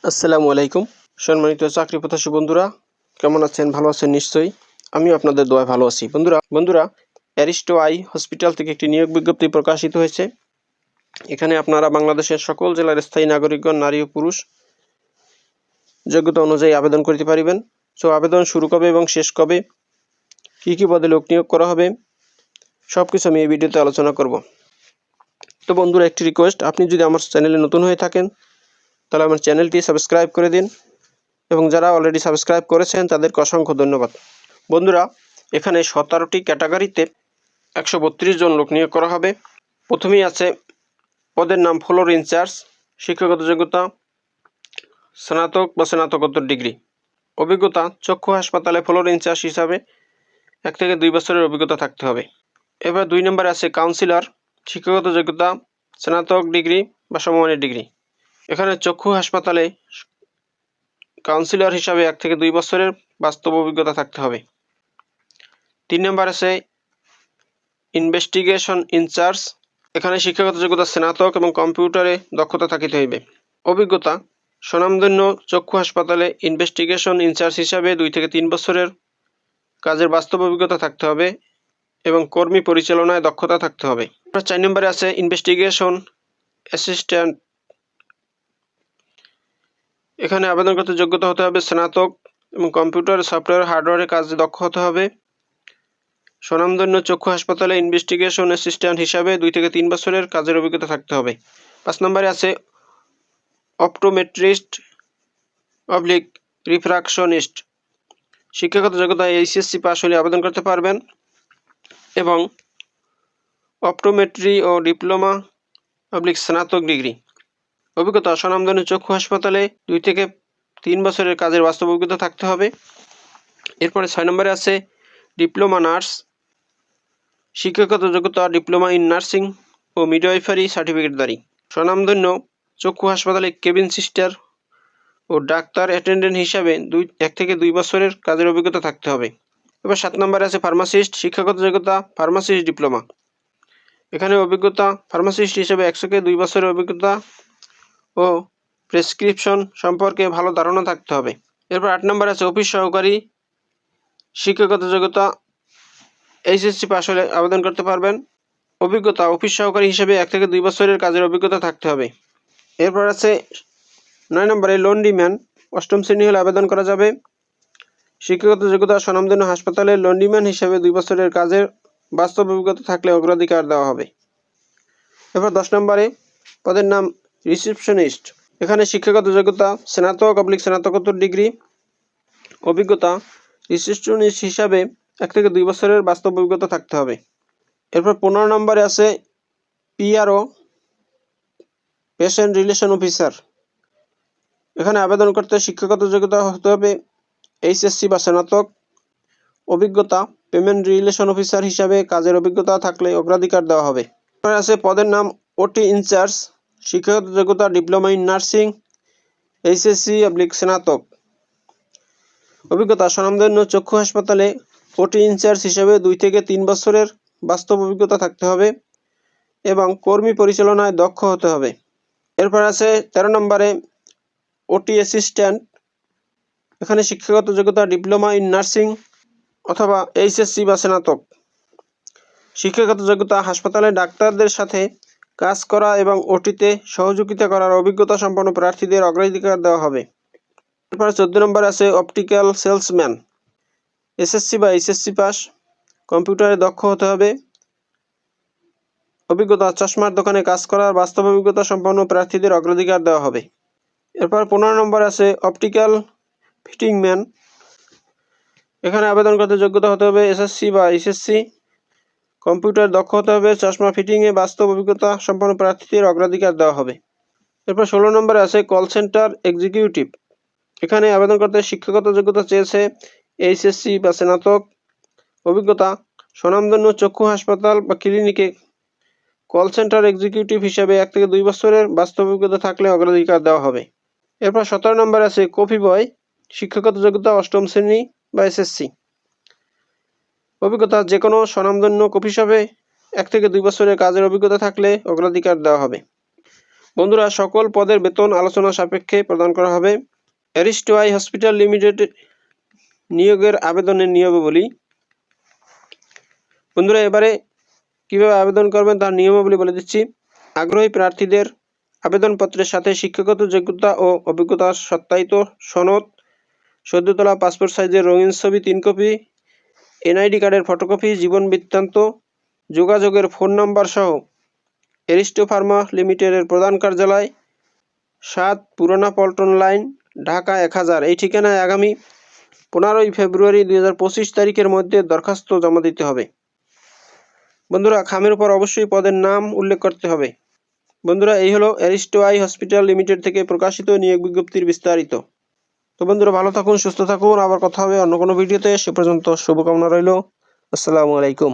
আসসালামু আলাইকুম। সম্মানিত চাকরি প্রত্যাশী বন্ধুরা, কেমন আছেন? ভালো আছেন নিশ্চয়ই। আমিও আপনাদের দোয়ায় ভালো আছি। বন্ধুরা অ্যারিস্টো আই হসপিটাল থেকে একটি নিয়োগ বিজ্ঞপ্তি প্রকাশিত হয়েছে। এখানে আপনারা বাংলাদেশের সকল জেলার স্থায়ী নাগরিকগণ, নারী ও পুরুষ যোগ্যতা অনুযায়ী আবেদন করতে পারিবেন। সো আবেদন শুরু কবে এবং শেষ কবে, কী পদে লোক নিয়োগ করা হবে, সব কিছু আমি এই ভিডিওতে আলোচনা করব। তো বন্ধুরা, একটি রিকোয়েস্ট, আপনি যদি আমার চ্যানেলে নতুন হয়ে থাকেন তাহলে আমার চ্যানেলটি সাবস্ক্রাইব করে দিন এবং যারা অলরেডি সাবস্ক্রাইব করেছেন তাদেরকে অসংখ্য ধন্যবাদ। বন্ধুরা, এখানে 17টি ক্যাটাগরিতে 132 জন লোক নিয়োগ করা হবে। প্রথমেই আছে পদের নাম ফ্লোর ইনচার্জ। শিক্ষাগত যোগ্যতা স্নাতক বা স্নাতকোত্তর ডিগ্রি। অভিজ্ঞতা চক্ষু হাসপাতালে ফ্লোর ইনচার্জ হিসাবে 1 থেকে 2 বছরের অভিজ্ঞতা থাকতে হবে। এবার 2 নম্বরে আছে কাউন্সিলর। শিক্ষাগত যোগ্যতা স্নাতক ডিগ্রি বা সমমানের ডিগ্রি। এখানে চক্ষু হাসপাতালে কাউন্সিলর হিসাবে 1 থেকে 2 বছরের বাস্তব অভিজ্ঞতা থাকতে হবে। 3 নম্বর আছে ইনভেস্টিগেশন ইনচার্জ। এখানে শিক্ষাগত যোগ্যতা স্নাতক এবং কম্পিউটারে দক্ষতা থাকিতে হইবে। অভিজ্ঞতা স্বনামধন্য চক্ষু হাসপাতালে ইনভেস্টিগেশন ইনচার্জ হিসাবে 2 থেকে 3 বছরের কাজের বাস্তব অভিজ্ঞতা থাকতে হবে এবং কর্মী পরিচালনায় দক্ষতা থাকতে হবে। 4 নম্বরে আছে ইনভেস্টিগেশন অ্যাসিস্ট্যান্ট। এখানে আবেদন করতে যোগ্যতা হতে হবে স্নাতক এবং কম্পিউটার সফটওয়্যার হার্ডওয়্যারের কাজে দক্ষ হতে হবে। স্বনামধন্য চক্ষু হাসপাতালে ইনভেস্টিগেশন অ্যাসিস্ট্যান্ট হিসাবে 2 থেকে 3 বছরের কাজের অভিজ্ঞতা থাকতে হবে। 5 নম্বরে আছে অপটোমেট্রিস্ট রিফ্রাকশনিস্ট। শিক্ষাগত যোগ্যতা এইচএসসি পাস হলে আবেদন করতে পারবেন এবং অপটোমেট্রি ও ডিপ্লোমা স্নাতক ডিগ্রি। অভিজ্ঞতা স্বনামধন্য চক্ষু হাসপাতালে 2 থেকে 3 বছরের কাজের বাস্তব অভিজ্ঞতা থাকতে হবে। এরপরে 6 নম্বরে আছে ডিপ্লোমা নার্স। শিক্ষাগত যোগ্যতা ডিপ্লোমা ইন নার্সিং ও মিডওয়াইফারি সার্টিফিকেটধারী। স্বনামধন্য চক্ষু হাসপাতালে কেবিন সিস্টার ও ডাক্তার অ্যাটেন্ডেন্ট হিসাবে 1 থেকে 2 বছরের কাজের অভিজ্ঞতা থাকতে হবে। এবার 7 নম্বরে আছে ফার্মাসিস্ট। শিক্ষাগত যোগ্যতা ফার্মাসিস্ট ডিপ্লোমা। এখানে অভিজ্ঞতা ফার্মাসিস্ট হিসেবে 1 থেকে 2 বছরের অভিজ্ঞতা ও প্রেসক্রিপশন সম্পর্কে ভালো ধারণা থাকতে হবে। এরপর 8 নম্বরে আছে অফিস সহকারী। শিক্ষাগত যোগ্যতা এইচএসসি পাস হলে আবেদন করতে পারবেন। অভিজ্ঞতা অফিস সহকারী হিসেবে 1 থেকে 2 বছরের কাজের অভিজ্ঞতা থাকতে হবে। এরপর আছে 9 নম্বরে লন্ড্রিম্যান। 8ম শ্রেণী হলে আবেদন করা যাবে। শিক্ষাগত যোগ্যতা স্বনামধন্য হাসপাতালে লন্ড্রিম্যান হিসেবে 2 বছরের কাজের বাস্তব অভিজ্ঞতা থাকলে অগ্রাধিকার দেওয়া হবে। এরপর 10 নম্বরে পদের নাম রিসেপশনিস্ট। এখানে শিক্ষাগত যোগ্যতা স্নাতক স্নাতকোত্তর ডিগ্রি। অভিজ্ঞতা রিসেপশনিস্ট হিসাবে 1 থেকে 2 বছরের বাস্তব অভিজ্ঞতা থাকতে হবে। এরপর 15 নম্বরে আছে পিআরও পেশেন্ট রিলেশন অফিসার। এখানে আবেদন করতে শিক্ষাগত যোগ্যতা হতে হবে এইচএসসি বা স্নাতক। অভিজ্ঞতা পেমেন্ট রিলেশন অফিসার হিসাবে কাজের অভিজ্ঞতা থাকলে অগ্রাধিকার দেওয়া হবে। এরপর আছে পদের নাম ওটি ইনচার্জ। শিক্ষাগত যোগ্যতা ডিপ্লোমা ইন নার্সিং এইচএসসি স্নাতক। অভিজ্ঞতা স্বনামধন্য চক্ষু হাসপাতালে ওটি ইনচার্জ হিসেবে 2 থেকে 3 বছরের বাস্তব অভিজ্ঞতা থাকতে হবে এবং কর্মী পরিচালনায় দক্ষ হতে হবে। এরপর আছে 13 নম্বরে ওটি অ্যাসিস্ট্যান্ট। এখানে শিক্ষাগত যোগ্যতা ডিপ্লোমা ইন নার্সিং অথবা এইচএসসি বা স্নাতক। শিক্ষাগত যোগ্যতা হাসপাতালে ডাক্তারদের সাথে কাজ করা এবং ওটিতে সহযোগিতা করার অভিজ্ঞতা সম্পন্ন প্রার্থীদের অগ্রাধিকার দেওয়া হবে। এরপরে 14 নম্বরে আছে অপটিক্যাল সেলসম্যান। এসএসসি বা এইচএসসি পাস। কম্পিউটারে দক্ষ হতে হবে। অভিজ্ঞতা চশমার দোকানে কাজ করার বাস্তব অভিজ্ঞতা সম্পন্ন প্রার্থীদের অগ্রাধিকার দেওয়া হবে। এরপর 15 নম্বর আছে অপটিক্যাল ফিটিং ম্যান। এখানে আবেদন করতে যোগ্যতা হতে হবে এসএসসি বা এইচএসসি। কম্পিউটার দক্ষ হতে হবে। চশমা ফিটিংয়ে বাস্তব অভিজ্ঞতা সম্পন্ন প্রার্থীদের অগ্রাধিকার দেওয়া হবে। এরপর 16 নম্বরে আছে কল সেন্টার এক্সিকিউটিভ। এখানে আবেদন করতে শিক্ষাগত যোগ্যতা চেয়েছে এইচএসসি বা স্নাতক। অভিজ্ঞতা স্বনামধন্য চক্ষু হাসপাতাল বা ক্লিনিকে কল সেন্টার এক্সিকিউটিভ হিসাবে 1 থেকে 2 বছরের বাস্তব অভিজ্ঞতা থাকলে অগ্রাধিকার দেওয়া হবে। এরপর 17 নম্বর আছে কফি বয়। শিক্ষাগত যোগ্যতা 8ম শ্রেণী বা এসএসসি। অভিজ্ঞতা যে কোনো স্বনামধন্য কফি শপে 1 থেকে 2 বছরের কাজের অভিজ্ঞতা থাকলে অগ্রাধিকার দেওয়া হবে। বন্ধুরা, সকল পদের বেতন আলোচনা সাপেক্ষে প্রদান করা হবে। অ্যারিস্টো আই হসপিটাল লিমিটেড নিয়োগের আবেদনের নিয়মাবলী। বন্ধুরা, এবারে কিভাবে আবেদন করবেন তার নিয়মাবলী বলে দিচ্ছি। আগ্রহী প্রার্থীদের আবেদনপত্রের সাথে শিক্ষাগত যোগ্যতা ও অভিজ্ঞতার সত্যায়িত সনদ, সদ্য তোলা পাসপোর্ট সাইজের রঙিন ছবি 3 কপি, এনআইডি কার্ডের ফটোকপি, জীবন বৃত্তান্ত, যোগাযোগের ফোন নাম্বার সহ অ্যারিস্টো ফার্মা লিমিটেডের প্রধান কার্যালয় 7 পুরানা পল্টন লাইন, ঢাকা 1000 এই ঠিকানায় আগামী 15ই ফেব্রুয়ারি 2025 তারিখের মধ্যে দরখাস্ত জমা দিতে হবে। বন্ধুরা, খামের উপর অবশ্যই পদের নাম উল্লেখ করতে হবে। বন্ধুরা, এই হলো অ্যারিস্টো আই হসপিটাল লিমিটেড থেকে প্রকাশিত নিয়োগ বিজ্ঞপ্তির বিস্তারিত। তো বন্ধুরা, ভালো থাকুন, সুস্থ থাকুন, আবার কথা হবে অন্য কোনো ভিডিওতে। সে পর্যন্ত শুভকামনা রইল। আসসালামু আলাইকুম।